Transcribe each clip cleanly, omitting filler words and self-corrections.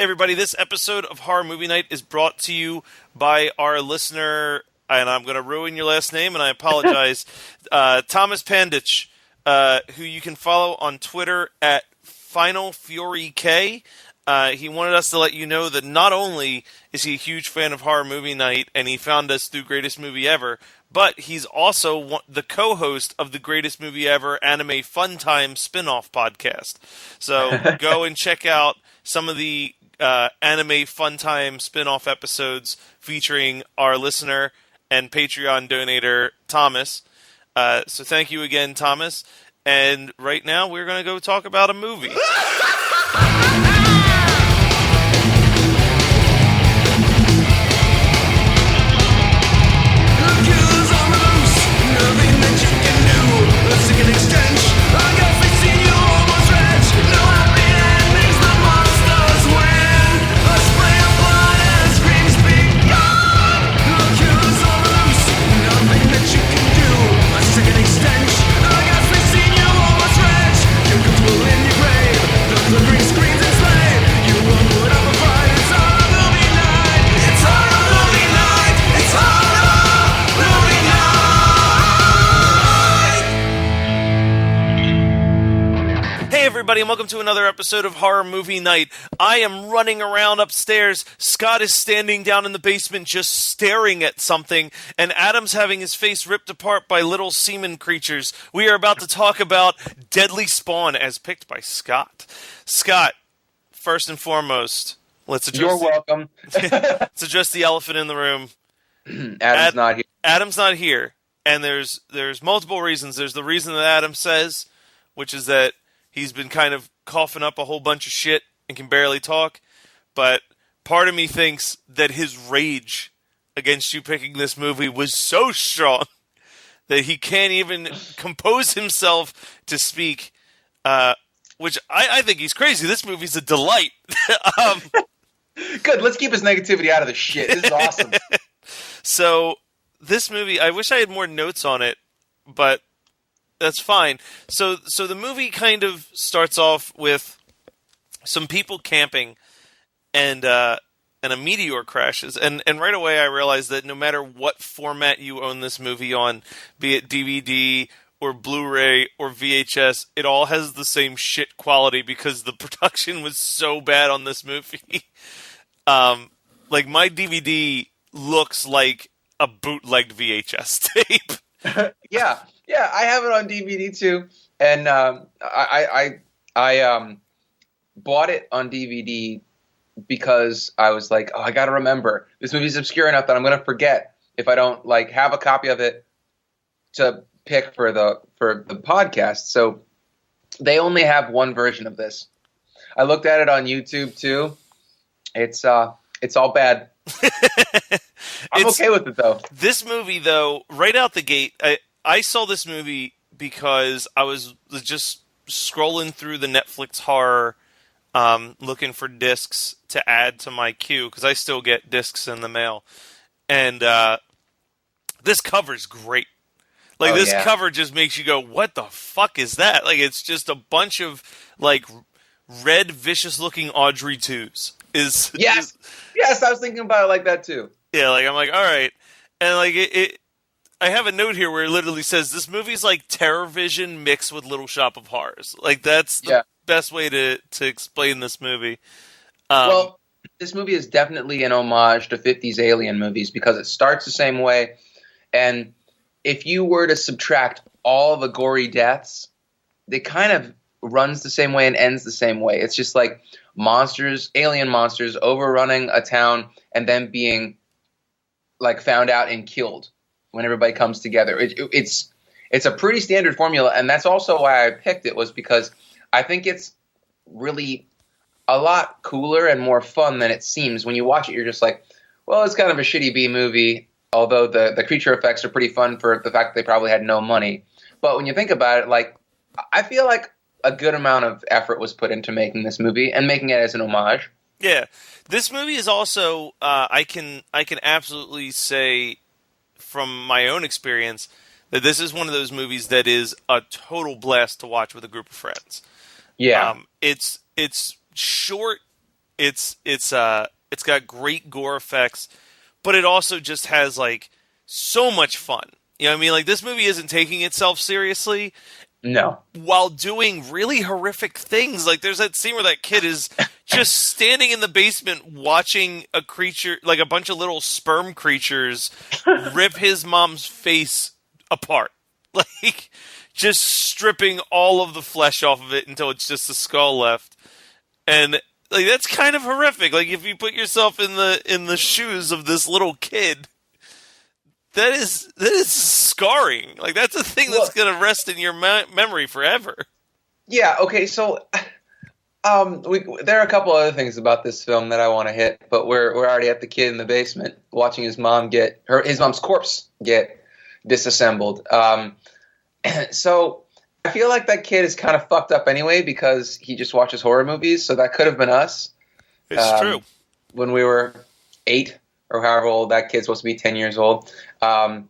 Hey everybody, this episode of Horror Movie Night is brought to you by our listener, and I'm going to ruin your last name, and I apologize, Thomas Pandich, who you can follow on Twitter at FinalFuryK. He wanted us to let you know that not only is he a huge fan of Horror Movie Night, and he found us through Greatest Movie Ever, but he's also the co-host of the Greatest Movie Ever Anime Fun Time spin-off podcast. So go and check out some of the Anime Fun Time spin-off episodes featuring our listener and Patreon donator, Thomas. So thank you again, Thomas. And right now, we're going to go talk about a movie. Everybody, and welcome to another episode of Horror Movie Night. I am running around upstairs. Scott is standing down in the basement just staring at something, and Adam's having his face ripped apart by little semen creatures. We are about to talk about Deadly Spawn as picked by Scott. Scott, first and foremost, let's address You're welcome. let's address the elephant in the room. Adam's not here. Adam's not here, and there's multiple reasons. There's the reason that Adam says, which is that he's been kind of coughing up a whole bunch of shit and can barely talk. But part of me thinks that his rage against you picking this movie was so strong that he can't even compose himself to speak, which I think he's crazy. This movie's a delight. Good, let's keep his negativity out of the shit. This is awesome. So, this movie, I wish I had more notes on it, but that's fine. So the movie kind of starts off with some people camping, and a meteor crashes. And right away I realized that no matter what format you own this movie on, be it DVD or Blu-ray or VHS, it all has the same shit quality because the production was so bad on this movie. Like, my DVD looks like a bootlegged VHS tape. Yeah, I have it on DVD too, and I bought it on DVD because I was like, oh, I got to remember this movie's obscure enough that I'm going to forget if I don't like have a copy of it to pick for the podcast. So they only have one version of this. I looked at it on YouTube too. It's all bad. I'm okay with it though. This movie though, right out the gate, I saw this movie because I was just scrolling through the Netflix horror, looking for discs to add to my queue, because I still get discs in the mail. And this cover's great. Like, cover just makes you go, what the fuck is that? Like, it's just a bunch of, like, red, vicious-looking Audrey 2s. Yes, I was thinking about it like that, too. Yeah, like, I'm like, all right. And, like, I have a note here where it literally says, this movie's like Terror Vision mixed with Little Shop of Horrors. Like, that's the best way to explain this movie. Well, this movie is definitely an homage to 50s alien movies because it starts the same way. And if you were to subtract all the gory deaths, it kind of runs the same way and ends the same way. It's just like alien monsters overrunning a town and then being like found out and killed when everybody comes together. It's a pretty standard formula, and that's also why I picked it, was because I think it's really a lot cooler and more fun than it seems. When you watch it, you're just like, well, it's kind of a shitty B movie, although the creature effects are pretty fun for the fact that they probably had no money. But when you think about it, like, I feel like a good amount of effort was put into making this movie and making it as an homage. Yeah. This movie is also, I can absolutely say from my own experience that this is one of those movies that is a total blast to watch with a group of friends. Yeah. It's short It's got great gore effects, but it also just has like so much fun. You know what I mean? Like this movie isn't taking itself seriously No. while doing really horrific things. Like there's that scene where that kid is just standing in the basement watching a creature, like a bunch of little sperm creatures, rip his mom's face apart. Like just stripping all of the flesh off of it until it's just the skull left. And like that's kind of horrific. Like if you put yourself in the shoes of this little kid, that is scarring. Like that's a thing that's going to rest in your memory forever. Yeah. Okay. So, there are a couple other things about this film that I want to hit, but we're already at the kid in the basement watching his mom's corpse get disassembled. So I feel like that kid is kind of fucked up anyway because he just watches horror movies. So that could have been us. It's true. When we were 8 or however old that kid's supposed to be, 10 years old. I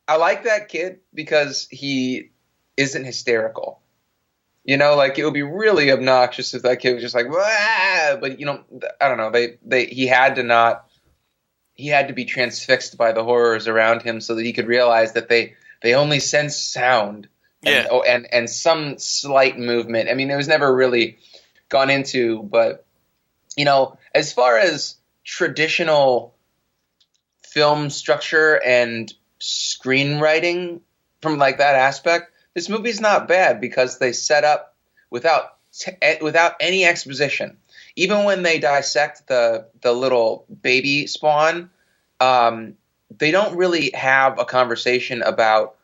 like that kid because he isn't hysterical. You know, like it would be really obnoxious if that kid was just like, wah! But I don't know. He had to be transfixed by the horrors around him so that he could realize that they only sense sound and some slight movement. I mean, it was never really gone into, but as far as traditional film structure and screenwriting from like that aspect, this movie's not bad because they set up without any exposition. Even when they dissect the little baby spawn, they don't really have a conversation about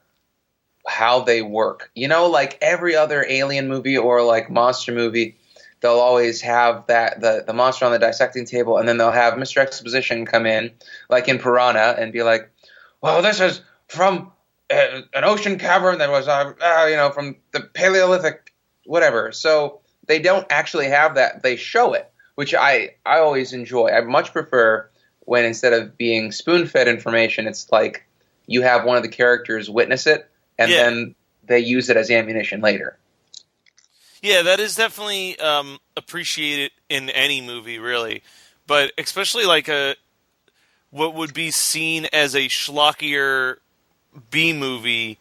how they work. Like every other alien movie or like monster movie, they'll always have the monster on the dissecting table, and then they'll have Mr. Exposition come in, like in Piranha, and be like, well, this is from an ocean cavern that was, from the Paleolithic, whatever. So they don't actually have that. They show it, which I always enjoy. I much prefer when instead of being spoon-fed information, it's like you have one of the characters witness it, and then they use it as ammunition later. Yeah, that is definitely appreciated in any movie, really. But especially like what would be seen as a schlockier B movie,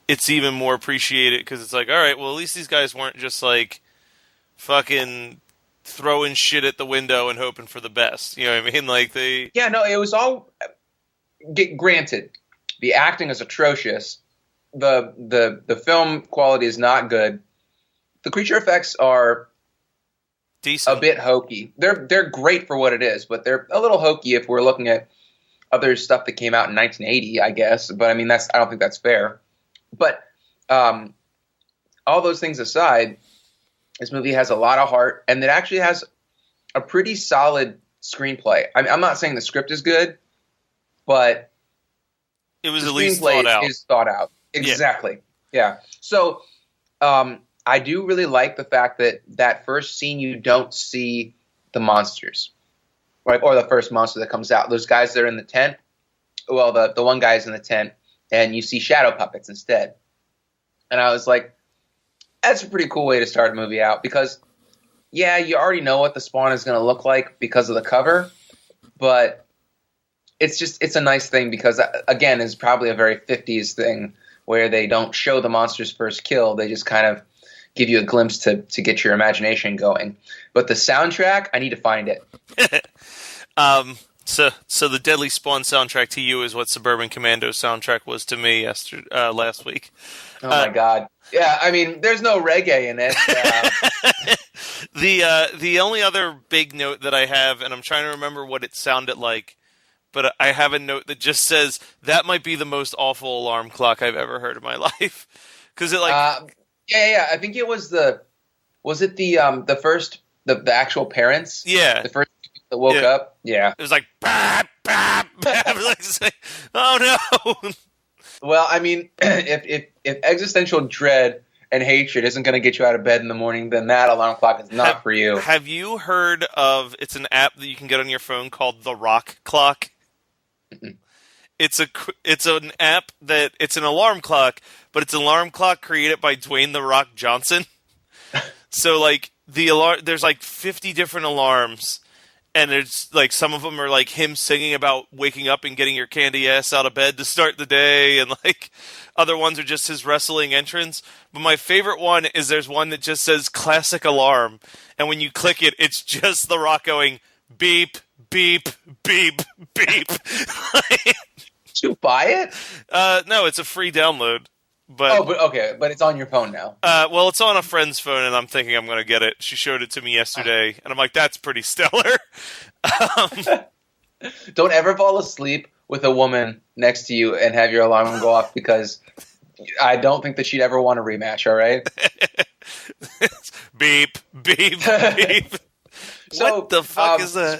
it's even more appreciated because it's like, all right, well, at least these guys weren't just like fucking throwing shit at the window and hoping for the best. You know what I mean? Like they... Yeah, no, it was all... Granted, the acting is atrocious. The film quality is not good. The creature effects are decent, a bit hokey. They're great for what it is, but they're a little hokey if we're looking at other stuff that came out in 1980, I guess. But I mean, I don't think that's fair. But all those things aside, this movie has a lot of heart, and it actually has a pretty solid screenplay. I mean, I'm not saying the script is good, but it was the at least thought out. Is thought out. Exactly. Yeah. So I do really like the fact that first scene you don't see the monsters, right? Or the first monster that comes out. Those guys that are in the tent. Well, the one guy's in the tent, and you see shadow puppets instead. And I was like, that's a pretty cool way to start a movie out because, yeah, you already know what the spawn is going to look like because of the cover, but it's a nice thing because, again, it's probably a very 50s thing where they don't show the monster's first kill. They just kind of give you a glimpse to get your imagination going. But the soundtrack, I need to find it. So the Deadly Spawn soundtrack to you is what Suburban Commando soundtrack was to me last week. Oh my God. Yeah, I mean, there's no reggae in it. The only other big note that I have, and I'm trying to remember what it sounded like, but I have a note that just says, that might be the most awful alarm clock I've ever heard in my life. Because it like... Yeah, I think it was the actual parents? Yeah. The first that woke up? Yeah. It was like, bah, bah, bah. I was like, oh no! Well, I mean, if existential dread and hatred isn't going to get you out of bed in the morning, then that alarm clock is not for you. Have you heard of, it's an app that you can get on your phone called The Rock Clock? Mm-mm. It's an app that, it's an alarm clock, but it's an alarm clock created by Dwayne The Rock Johnson. So, like, the alarm. There's like 50 different alarms, and it's like some of them are like him singing about waking up and getting your candy ass out of bed to start the day, and like other ones are just his wrestling entrance. But my favorite one is there's one that just says classic alarm, and when you click it, it's just The Rock going beep, beep, beep, beep. Did you buy it? No, it's a free download. But, but it's on your phone now. Well, it's on a friend's phone, and I'm thinking I'm going to get it. She showed it to me yesterday, and I'm like, that's pretty stellar. Don't ever fall asleep with a woman next to you and have your alarm go off, because I don't think that she'd ever want a rematch, all right? Beep, beep, beep. So, what the fuck is that?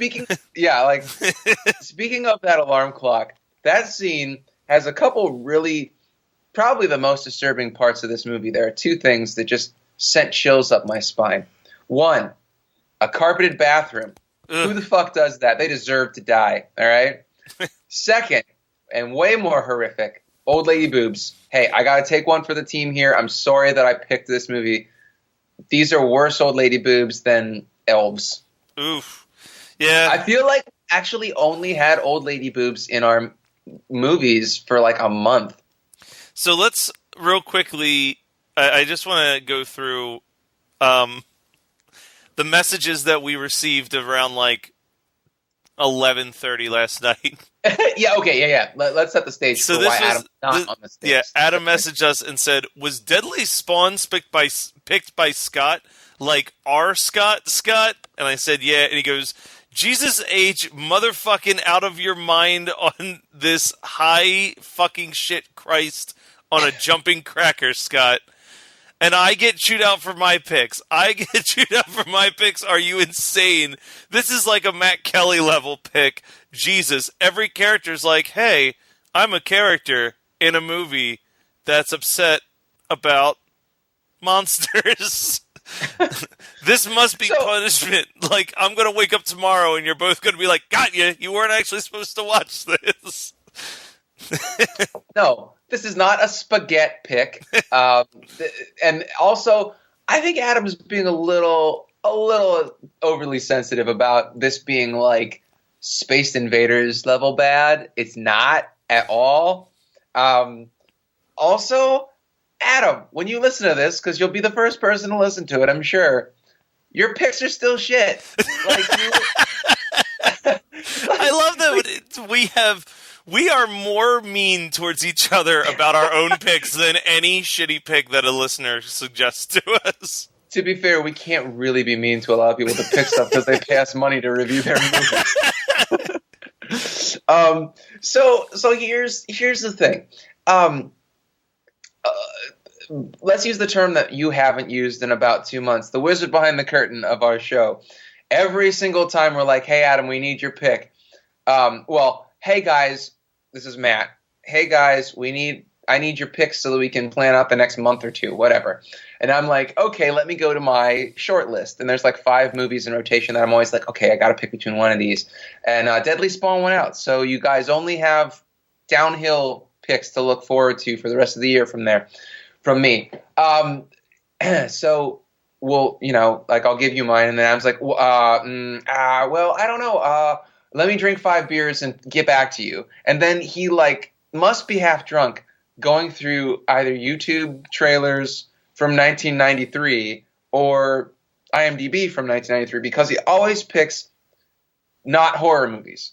Speaking of that alarm clock, that scene has a couple really... probably the most disturbing parts of this movie. There are two things that just sent chills up my spine. One, a carpeted bathroom. Ugh. Who the fuck does that? They deserve to die, all right? Second, and way more horrific, old lady boobs. Hey, I got to take one for the team here. I'm sorry that I picked this movie. These are worse old lady boobs than elves. Oof. Yeah. I feel like we actually only had old lady boobs in our movies for like a month. So let's real quickly, I just want to go through the messages that we received around like 11:30 last night. Yeah. Let's set the stage for why Adam's not on the stage. Yeah, Adam messaged us and said, was Deadly Spawn picked by Scott, like our Scott? And I said, yeah, and he goes, Jesus H, motherfucking out of your mind on this high fucking shit Christ on a jumping cracker, Scott. And I get chewed out for my picks. Are you insane? This is like a Matt Kelly level pick. Jesus, every character's like, hey, I'm a character in a movie that's upset about monsters. This must be punishment. Like, I'm going to wake up tomorrow and you're both going to be like, got you. You weren't actually supposed to watch this. No, this is not a spaghetti pick. And also, I think Adam's being a little overly sensitive about this being like Space Invaders level bad. It's not at all. Also, Adam, when you listen to this, because you'll be the first person to listen to it, I'm sure, your picks are still shit. I love that we are more mean towards each other about our own picks than any shitty pick that a listener suggests to us. To be fair, we can't really be mean to a lot of people that pick stuff because they pay us money to review their movies. So here's the thing. Let's use the term that you haven't used in about 2 months. The wizard behind the curtain of our show. Every single time we're like, hey, Adam, we need your pick. Hey, guys, this is Matt. Hey, guys, I need your picks so that we can plan out the next month or two, whatever. And I'm like, okay, let me go to my short list. And there's like 5 movies in rotation that I'm always like, okay, I got to pick between one of these. And Deadly Spawn went out. So you guys only have downhill picks to look forward to for the rest of the year from me. So, well, I'll give you mine. And then I was like, well, I don't know. Let me drink 5 beers and get back to you. And then he must be half drunk going through either YouTube trailers from 1993 or IMDb from 1993 because he always picks not horror movies.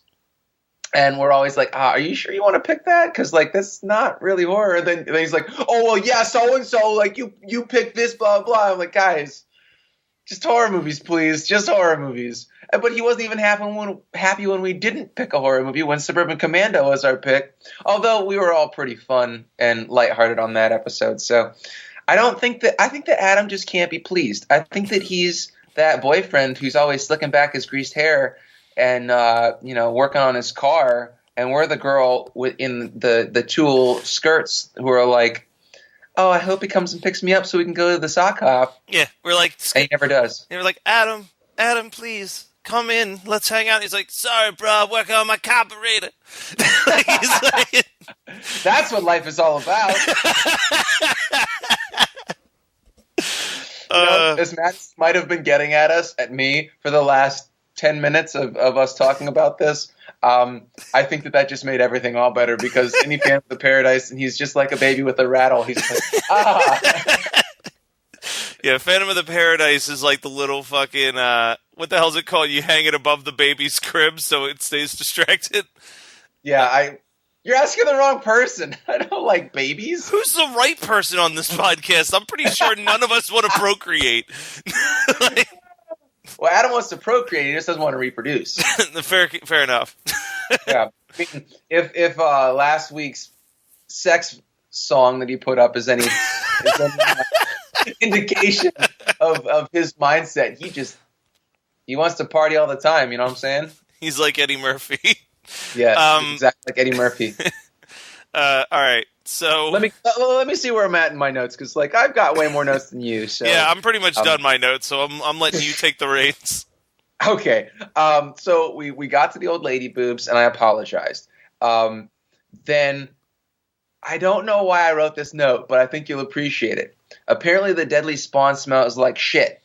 And we're always like, are you sure you want to pick that? Because, that's not really horror. And then he's like, oh, well, yeah, so-and-so, you picked this, blah, blah. I'm like, guys, just horror movies, please. Just horror movies. But he wasn't even happy when we didn't pick a horror movie, when Suburban Commando was our pick. Although we were all pretty fun and lighthearted on that episode. So I think that Adam just can't be pleased. I think that he's that boyfriend who's always slicking back his greased hair and working on his car, and we're the girl in the tulle skirts who are like, oh, I hope he comes and picks me up so we can go to the sock hop. Yeah, we're like, and he never does. And we're like, Adam, please come in, let's hang out. He's like, sorry, bro, I'm working on my carburetor. He's like, that's what life is all about. This match might have been getting at me for the last 10 minutes of us talking about this. I think that just made everything all better because any fan of the Paradise, and he's just like a baby with a rattle. He's just like, Yeah, Phantom of the Paradise is like the little fucking, what the hell's it called? You hang it above the baby's crib so it stays distracted. Yeah, you're asking the wrong person. I don't like babies. Who's the right person on this podcast? I'm pretty sure none of us want to procreate. Well, Adam wants to procreate. He just doesn't want to reproduce. Fair enough. Yeah. I mean, if last week's sex song that he put up is any indication of his mindset, he wants to party all the time. You know what I'm saying? He's like Eddie Murphy. Yeah, exactly like Eddie Murphy. All right, so let me see where I'm at in my notes because I've got way more notes than you. So yeah, I'm pretty much done my notes, so I'm letting you take the reins. Okay, so we got to the old lady boobs, and I apologized. Then I don't know why I wrote this note, but I think you'll appreciate it. Apparently, the deadly spawn smells like shit.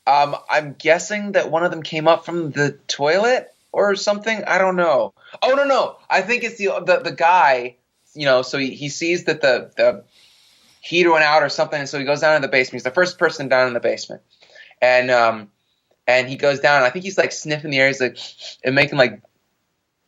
I'm guessing that one of them came up from the toilet or something. I don't know. Oh no! I think it's the guy. So he sees that the heater went out or something, and so he goes down in the basement. He's the first person down in the basement, and he goes down. And I think he's like sniffing the air, and making like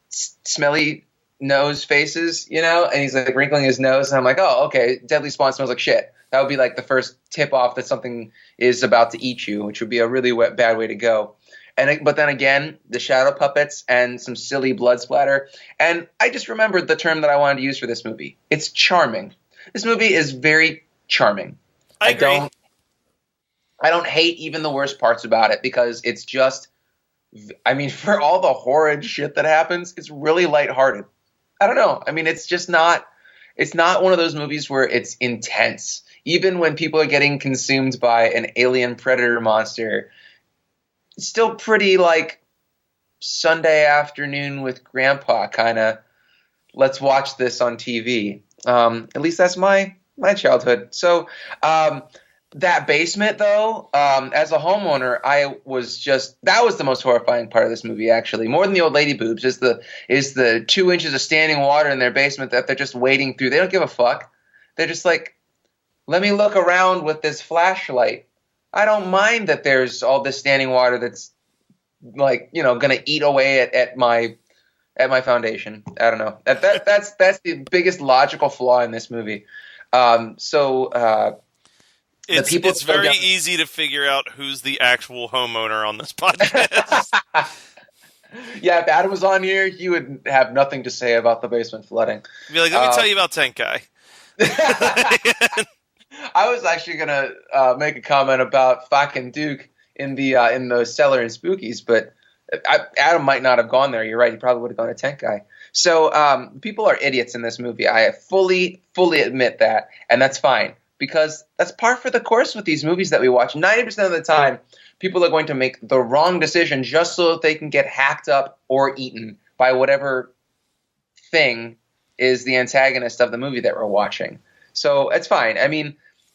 smelly nose faces, and he's like wrinkling his nose. And I'm like, oh, okay, deadly spawn smells like shit. That would be like the first tip off that something is about to eat you, which would be a really bad way to go. But then again, the shadow puppets and some silly blood splatter. And I just remembered the term that I wanted to use for this movie. It's charming. This movie is very charming. I agree. I don't hate even the worst parts about it because it's just, for all the horrid shit that happens, it's really lighthearted. I don't know. It's just not, it's not one of those movies where it's intense. Even when people are getting consumed by an alien predator monster, it's still pretty like Sunday afternoon with grandpa kind of, let's watch this on TV. At least that's my childhood. So that basement, though, as a homeowner, that was the most horrifying part of this movie, actually. More than the old lady boobs is the 2 inches of standing water in their basement that they're just wading through. They don't give a fuck. They're just like, let me look around with this flashlight. I don't mind that there's all this standing water that's going to eat away at my foundation. I don't know. That's the biggest logical flaw in this movie. It's very easy to figure out who's the actual homeowner on this podcast. Yeah, if Adam was on here, he would have nothing to say about the basement flooding. He'd be like, let me tell you about Tank Guy. I was actually gonna make a comment about fucking Duke in the cellar in Spookies, but Adam might not have gone there. You're right; he probably would have gone to Tank Guy. So people are idiots in this movie. I fully admit that, and that's fine because that's par for the course with these movies that we watch. 90% of the time, people are going to make the wrong decision just so that they can get hacked up or eaten by whatever thing is the antagonist of the movie that we're watching. So it's fine.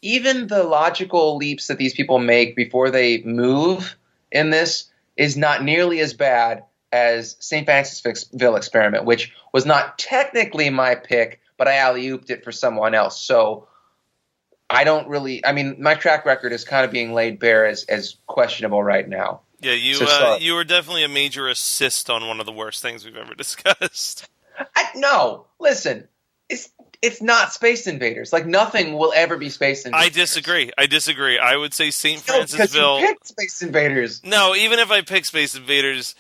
Even the logical leaps that these people make before they move in this is not nearly as bad as St. Francisville Experiment, which was not technically my pick, but I alley-ooped it for someone else. So I don't really – my track record is kind of being laid bare as questionable right now. Yeah, you were definitely a major assist on one of the worst things we've ever discussed. No, listen. It's not Space Invaders. Nothing will ever be Space Invaders. I disagree. I would say St. Francisville. You picked Space Invaders. No, even if I picked Space Invaders,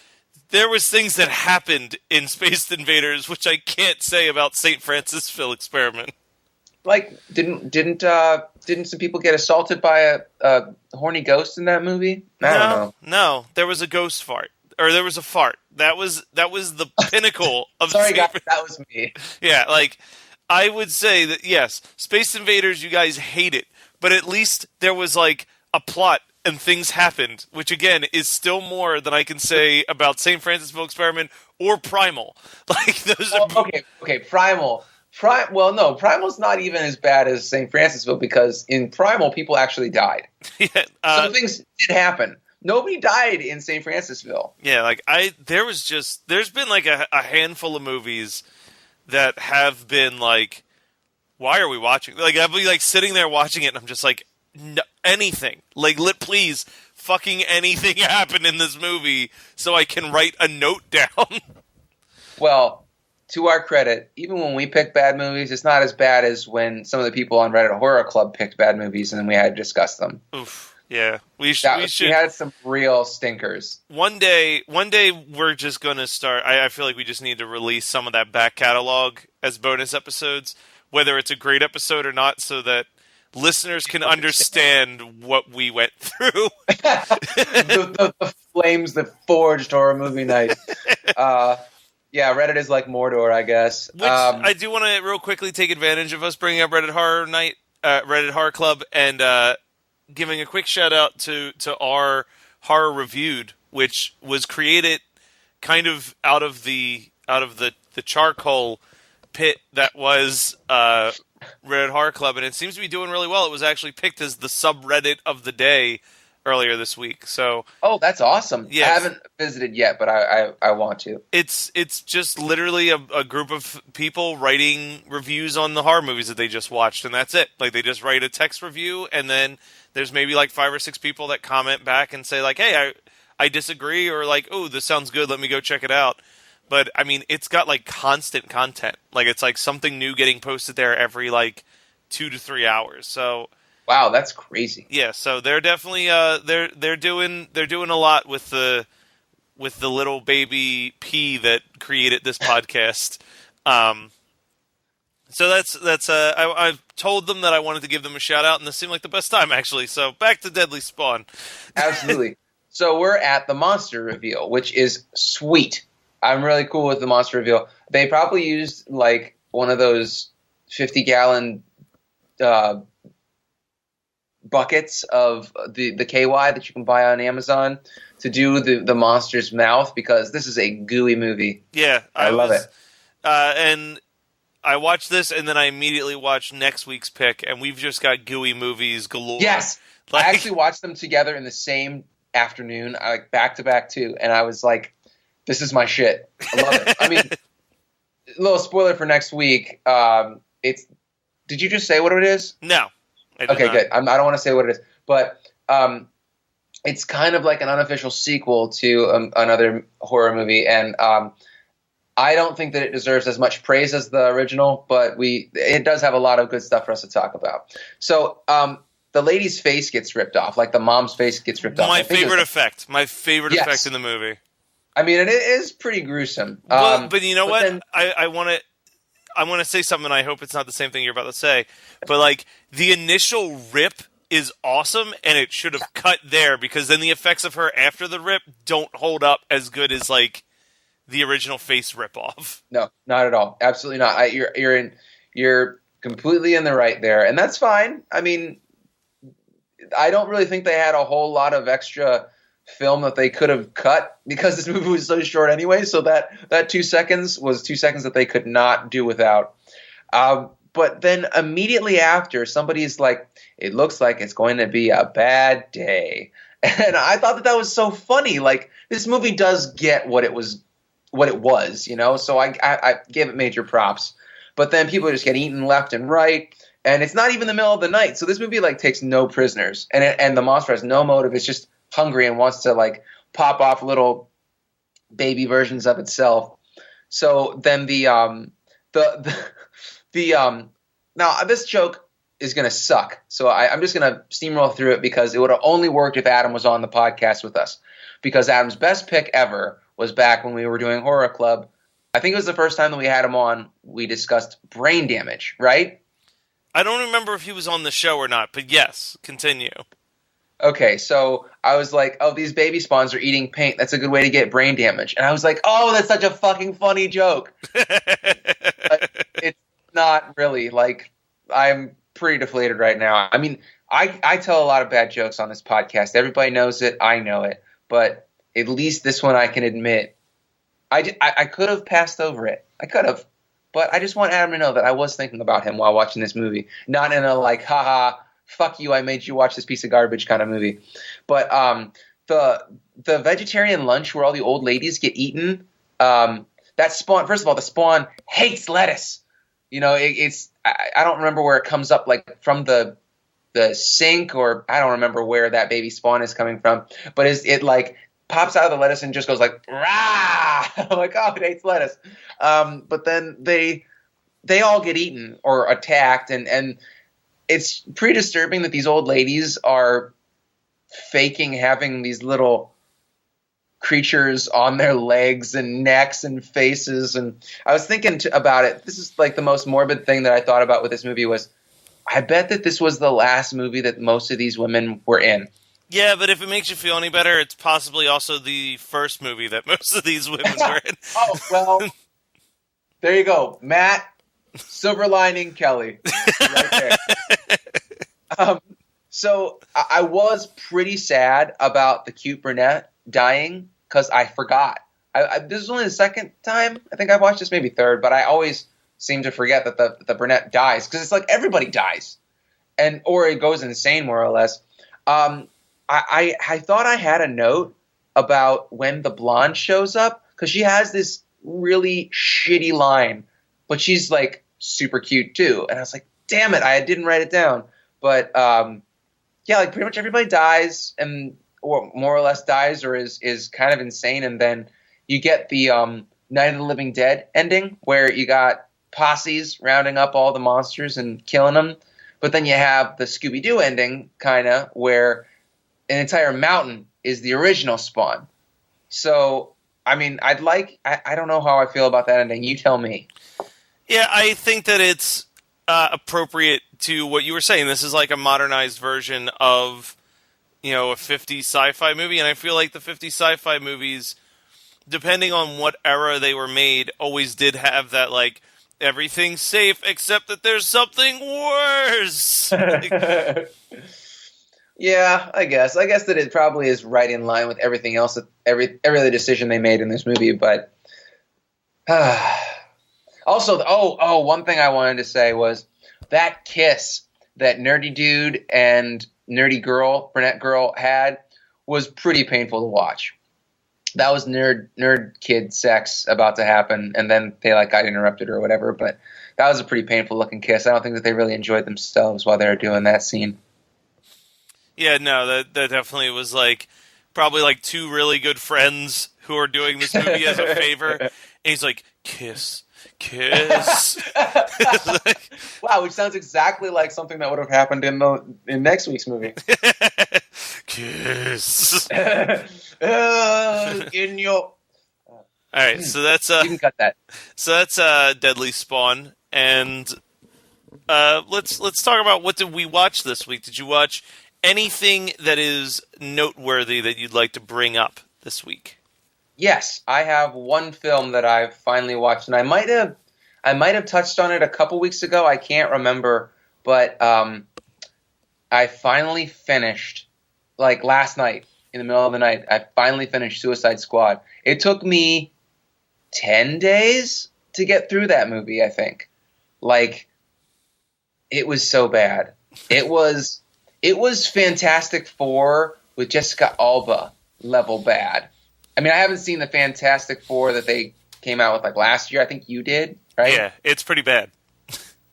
there was things that happened in Space Invaders which I can't say about St. Francisville Experiment. Didn't some people get assaulted by a horny ghost in that movie? I don't know. No, there was a ghost fart. Or there was a fart. That was the pinnacle of Sorry, guys, that was me. Yeah, I would say that, yes, Space Invaders, you guys hate it, but at least there was, a plot and things happened, which, again, is still more than I can say about St. Francisville Experiment or Primal. Those are... Okay, Primal. Well, no, Primal's not even as bad as St. Francisville because in Primal, people actually died. Yeah, Some things did happen. Nobody died in St. Francisville. yeah. Like there's been like a handful of movies that have been like, why are we watching? Like I'll be like sitting there watching it, and I'm just like, no, anything. Like please, fucking anything happen in this movie so I can write a note down. Well, to our credit, even when we pick bad movies, it's not as bad as when some of the people on Reddit Horror Club picked bad movies and then we had to discuss them. Oof. Yeah, we should. We had some real stinkers. One day, we're just going to start. I feel like we just need to release some of that back catalog as bonus episodes, whether it's a great episode or not, so that listeners can understand what we went through. the flames that forged Horror Movie Night. Yeah, Reddit is like Mordor, I guess. Which I do want to real quickly take advantage of us bringing up Reddit Horror Night, Reddit Horror Club, and giving a quick shout out to our Horror Reviewed, which was created kind of out of the charcoal pit that was Reddit Horror Club, and it seems to be doing really well. It was actually picked as the subreddit of the day earlier this week. So, oh, that's awesome. Yes. I haven't visited yet, but I want to. It's just literally a group of people writing reviews on the horror movies that they just watched, and that's it. Like, they just write a text review, and then there's maybe like 5 or 6 people that comment back and say like, hey, I disagree, or like, oh, this sounds good, let me go check it out. But, I mean, it's got like constant content. Like, it's like something new getting posted there every like 2 to 3 hours. So, wow, that's crazy. yeah, so they're definitely they're doing a lot with the little baby P that created this podcast. So that's I've told them that I wanted to give them a shout out, and this seemed like the best time actually. So back to Deadly Spawn. Absolutely. So we're at the monster reveal, which is sweet. I'm really cool with the monster reveal. They probably used like one of those 50-gallon buckets of the KY that you can buy on Amazon to do the monster's mouth, because this is a gooey movie. Yeah, I love it. And I watched this, and then I immediately watched next week's pick, and we've just got gooey movies galore. Yes, like, I actually watched them together in the same afternoon, like back to back too, and I was like, "This is my shit." I love it. I mean, a little spoiler for next week. It's. Did you just say what it is? No. Okay, good. I don't want to say what it is, but it's kind of like an unofficial sequel to another horror movie, and I don't think that it deserves as much praise as the original, but it does have a lot of good stuff for us to talk about. So the lady's face gets ripped off, like the mom's face gets ripped off. My favorite effect in the movie. I mean, it is pretty gruesome. Well, but you know what? Then, I want to say something. I hope it's not the same thing you're about to say. But like the initial rip is awesome, and it should have cut there, because then the effects of her after the rip don't hold up as good as like the original face rip off. No, not at all. Absolutely not. You're completely in the right there, and that's fine. I mean, I don't really think they had a whole lot of extra film that they could have cut, because this movie was so short anyway. So that 2 seconds was 2 seconds that they could not do without. But then immediately after, somebody's like, "It looks like it's going to be a bad day," and I thought that was so funny. Like, this movie does get what it was, you know. So I gave it major props. But then people just get eaten left and right. And it's not even the middle of the night. So this movie like takes no prisoners, and the monster has no motive. It's just hungry and wants to like pop off little baby versions of itself. So then now this joke is going to suck. So I'm just going to steamroll through it, because it would have only worked if Adam was on the podcast with us, because Adam's best pick ever was back when we were doing Horror Club. I think it was the first time that we had him on. We discussed brain damage, right? I don't remember if he was on the show or not, but yes, continue. Okay, so I was like, "Oh, these baby spawns are eating paint. That's a good way to get brain damage." And I was like, "Oh, that's such a fucking funny joke." But it's not really. Like, I'm pretty deflated right now. I mean, I tell a lot of bad jokes on this podcast. Everybody knows it. I know it. But at least this one I can admit. I could have passed over it. I could have. But I just want Adam to know that I was thinking about him while watching this movie, not in a like, haha, fuck you, I made you watch this piece of garbage kind of movie. But the vegetarian lunch where all the old ladies get eaten, that Spawn. First of all, the Spawn hates lettuce. You know, I don't remember where it comes up, like from the sink, or I don't remember where that baby Spawn is coming from. But it like pops out of the lettuce and just goes like, rah! I'm like, oh, it hates lettuce. But then they all get eaten or attacked, and it's pretty disturbing that these old ladies are faking having these little creatures on their legs and necks and faces. And I was thinking about it. This is like the most morbid thing that I thought about with this movie was, I bet that this was the last movie that most of these women were in. Yeah, but if it makes you feel any better, it's possibly also the first movie that most of these women were in. Oh, well, there you go. Matt, Silver Lining Kelly. Right there. So I was pretty sad about the cute brunette dying because I forgot. This is only the second time I think I've watched this, maybe third, but I always seem to forget that the brunette dies because it's like everybody dies, or it goes insane more or less. I thought I had a note about when the blonde shows up because she has this really shitty line, but she's like super cute too. And I was like, damn it, I didn't write it down. But yeah, like pretty much everybody dies, or more or less dies, or is kind of insane. And then you get the Night of the Living Dead ending where you got posses rounding up all the monsters and killing them. But then you have the Scooby-Doo ending, kind of, where an entire mountain is the original Spawn. So, I mean, I don't know how I feel about that ending. You tell me. Yeah, I think that it's appropriate to what you were saying. This is like a modernized version of, a 50s sci-fi movie, and I feel like the 50s sci-fi movies, depending on what era they were made, always did have that, like, everything's safe except that there's something worse. Yeah, I guess that it probably is right in line with everything else, every other decision they made in this movie. But also, one thing I wanted to say was that kiss that nerdy dude and nerdy girl, brunette girl, had was pretty painful to watch. That was nerd kid sex about to happen, and then they like got interrupted or whatever. But that was a pretty painful looking kiss. I don't think that they really enjoyed themselves while they were doing that scene. Yeah, no, that definitely was like probably like two really good friends who are doing this movie as a favor, and he's like, kiss. Like, wow, which sounds exactly like something that would have happened in next week's movie. Kiss. In your. All right, so that's you can cut that. So that's Deadly Spawn, and let's talk about what did we watch this week. Did you watch anything that is noteworthy that you'd like to bring up this week? Yes, I have one film that I've finally watched, and I might have touched on it a couple weeks ago. I can't remember, but I finally finished, like last night in the middle of the night. I finally finished Suicide Squad. It took me 10 days to get through that movie. I think, like, it was so bad. It was Fantastic Four with Jessica Alba level bad. I mean, I haven't seen the Fantastic Four that they came out with like last year. I think you did, right? Yeah, it's pretty bad.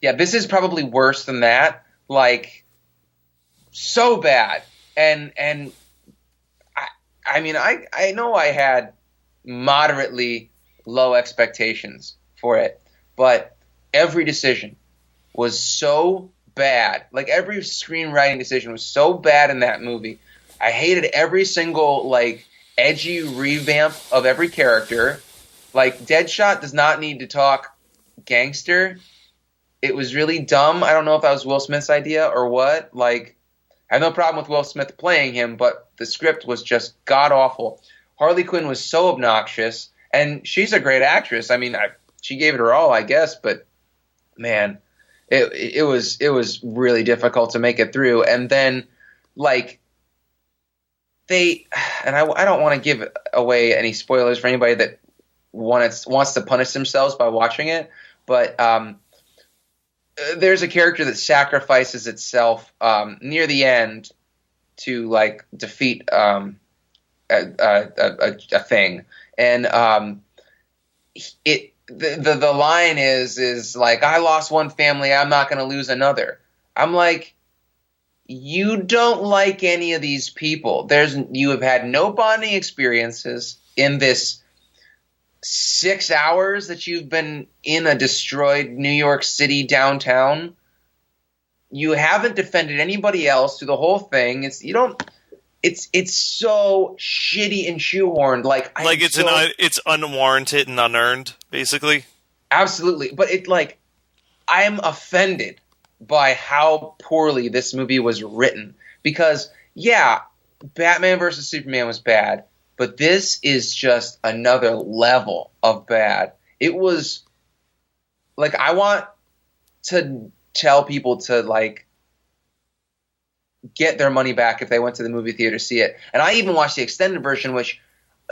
Yeah, this is probably worse than that. Like, so bad. And I mean, I know I had moderately low expectations for it, but every decision was so bad. Like, every screenwriting decision was so bad in that movie. I hated every single, like, edgy revamp of every character. Like, Deadshot does not need to talk gangster. It was really dumb. I don't know if that was Will Smith's idea or what. Like, I have no problem with Will Smith playing him, but the script was just god-awful. Harley Quinn was so obnoxious, and she's a great actress. I mean, she gave it her all, I guess, but, man, it was really difficult to make it through. And then, like, I don't want to give away any spoilers for anybody that wants to punish themselves by watching it, but there's a character that sacrifices itself near the end to like defeat a thing, and the line is like, I lost one family, I'm not going to lose another. I'm like, you don't like any of these people. You have had no bonding experiences in this 6 hours that you've been in a destroyed New York City downtown. You haven't defended anybody else through the whole thing. It's so shitty and shoehorned. It's unwarranted and unearned, basically. Absolutely, but I'm offended by how poorly this movie was written, because Batman versus Superman was bad, but this is just another level of bad. It was like, I want to tell people to get their money back if they went to the movie theater to see it. And I even watched the extended version,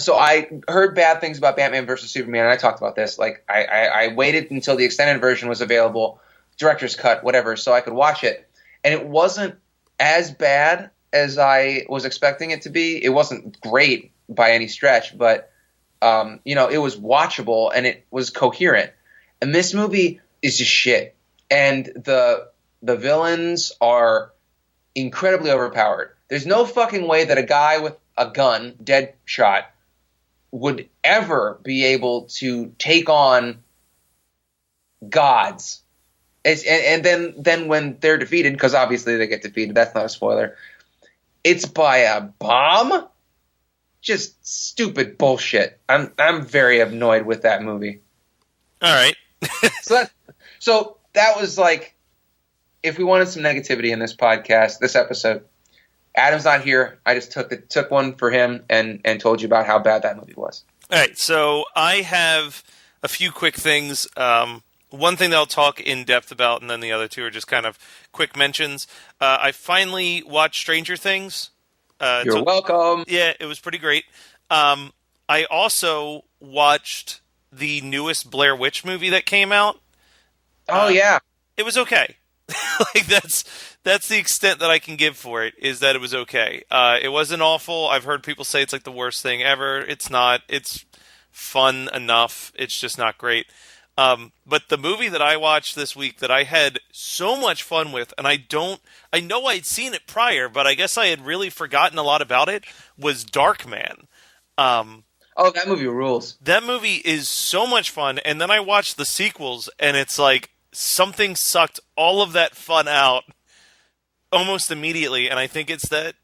so I heard bad things about Batman versus Superman, and I talked about this. I waited until the extended version was available, director's cut, whatever, so I could watch it. And it wasn't as bad as I was expecting it to be. It wasn't great by any stretch, but it was watchable and it was coherent. And this movie is just shit. And the villains are incredibly overpowered. There's no fucking way that a guy with a gun, Deadshot, would ever be able to take on gods. And then when they're defeated, because obviously they get defeated, that's not a spoiler, it's by a bomb? Just stupid bullshit. I'm very annoyed with that movie. All right. So that was like, if we wanted some negativity in this podcast, this episode, Adam's not here. I just took one for him and told you about how bad that movie was. All right. So I have a few quick things. One thing that I'll talk in depth about, and then the other two are just kind of quick mentions. I finally watched Stranger Things. You're welcome. Yeah, it was pretty great. I also watched the newest Blair Witch movie that came out. Oh, yeah. It was okay. That's the extent that I can give for it, is that it was okay. It wasn't awful. I've heard people say it's like the worst thing ever. It's not. It's fun enough. It's just not great. But the movie that I watched this week that I had so much fun with, and I know I'd seen it prior, but I guess I had really forgotten a lot about it, was Darkman. Oh, that movie rules. That movie is so much fun, and then I watched the sequels, and it's like something sucked all of that fun out almost immediately, and I think it's that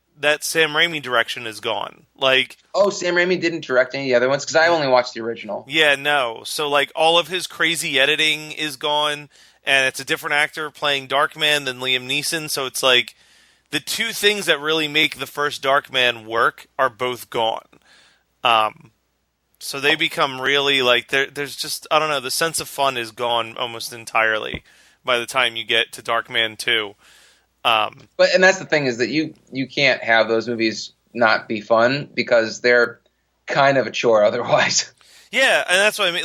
Sam Raimi direction is gone. Sam Raimi didn't direct any of the other ones? Because I only watched the original. Yeah, no. So, all of his crazy editing is gone, and it's a different actor playing Darkman than Liam Neeson, so it's the two things that really make the first Darkman work are both gone. So they become really, there's just, I don't know, the sense of fun is gone almost entirely by the time you get to Darkman 2. And that's the thing, is that you can't have those movies not be fun, because they're kind of a chore otherwise. Yeah, and that's what I mean.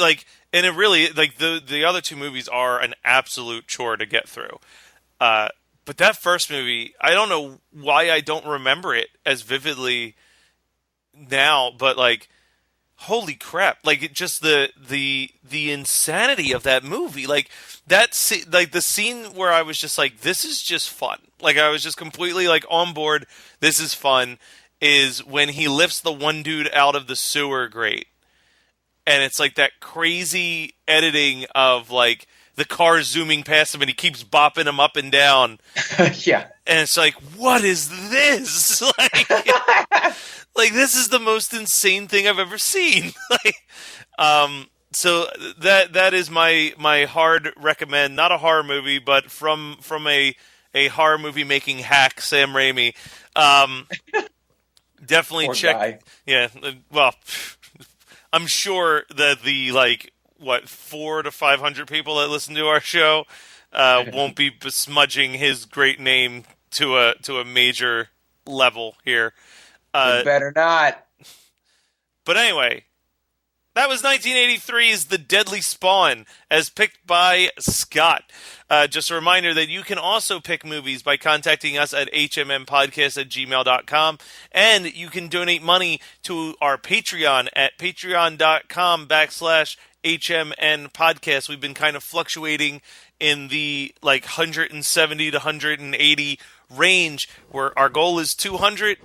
And it really, the other two movies are an absolute chore to get through. But that first movie, I don't know why I don't remember it as vividly now, but holy crap! Just the insanity of that movie, the scene where I was just this is just fun. I was just completely on board. This is fun. Is when he lifts the one dude out of the sewer grate, and it's that crazy editing of the car zooming past him, and he keeps bopping him up and down. Yeah, and it's what is this? This is the most insane thing I've ever seen. So that is my hard recommend. Not a horror movie, but from a horror movie making hack, Sam Raimi. Definitely Poor check. guy. Yeah, well, I'm sure that the 400 to 500 people that listen to our show won't be besmudging his great name to a major level here. You better not. But anyway, That was 1983's The Deadly Spawn, as picked by Scott. Just a reminder that you can also pick movies by contacting us at hmmpodcast@gmail.com, and you can donate money to our Patreon at patreon.com/HMN podcast. We've been kind of fluctuating in the 170 to 180 range, where our goal is 200.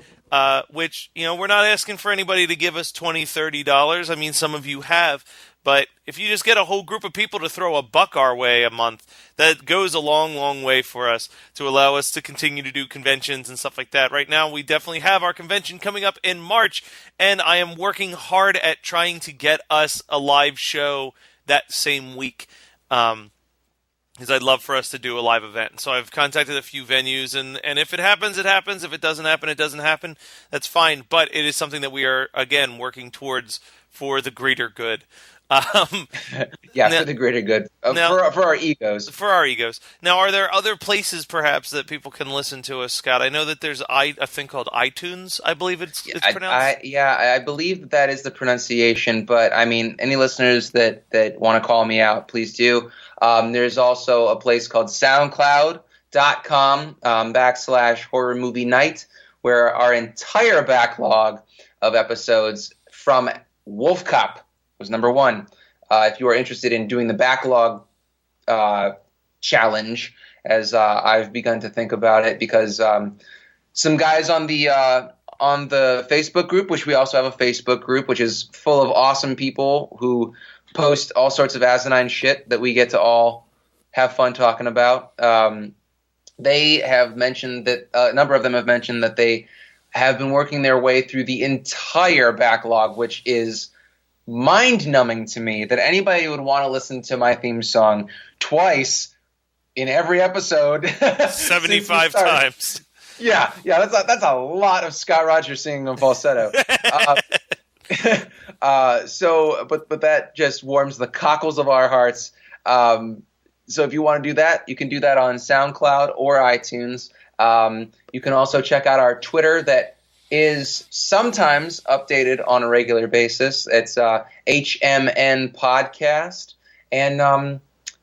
Which, we're not asking for anybody to give us $20, $30. I mean, some of you have. But if you just get a whole group of people to throw $1 our way a month, that goes a long, long way for us to allow us to continue to do conventions and stuff like that. Right now, we definitely have our convention coming up in March, and I am working hard at trying to get us a live show that same week. Because I'd love for us to do a live event. So I've contacted a few venues, and if it happens, it happens. If it doesn't happen, it doesn't happen. That's fine. But it is something that we are, again, working towards for the greater good. For the greater good. For our egos. For our egos. Now, are there other places, perhaps, that people can listen to us, Scott? I know that there's a thing called iTunes, I believe it's pronounced. I believe that is the pronunciation, but, I mean, any listeners that want to call me out, please do. There's also a place called SoundCloud.com /horror movie night, where our entire backlog of episodes from Wolf Cop was number one. If you are interested in doing the backlog challenge, as I've begun to think about it, because some guys on the Facebook group, which we also have a Facebook group, which is full of awesome people who post all sorts of asinine shit that we get to all have fun talking about. They have mentioned that a number of them have mentioned that they have been working their way through the entire backlog, which is mind-numbing to me that anybody would want to listen to my theme song twice in every episode. 75 times. Yeah, that's a lot of Scott Rogers singing in falsetto. But that just warms the cockles of our hearts. So if you want to do that, you can do that on SoundCloud or iTunes. You can also check out our Twitter that is sometimes updated on a regular basis. It's HMN Podcast. And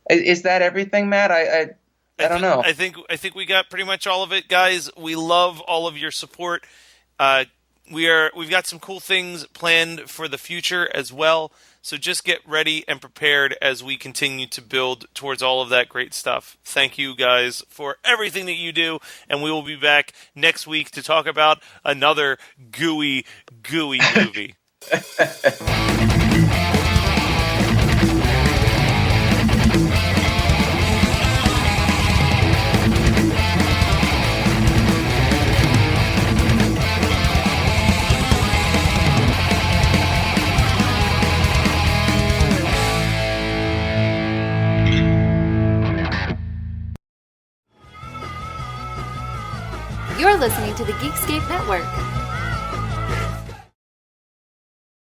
is that everything, Matt? I don't know. I think we got pretty much all of it, guys. We love all of your support. We've got some cool things planned for the future as well. So just get ready and prepared as we continue to build towards all of that great stuff. Thank you guys for everything that you do, and we will be back next week to talk about another gooey movie. You're listening to the Geekscape Network.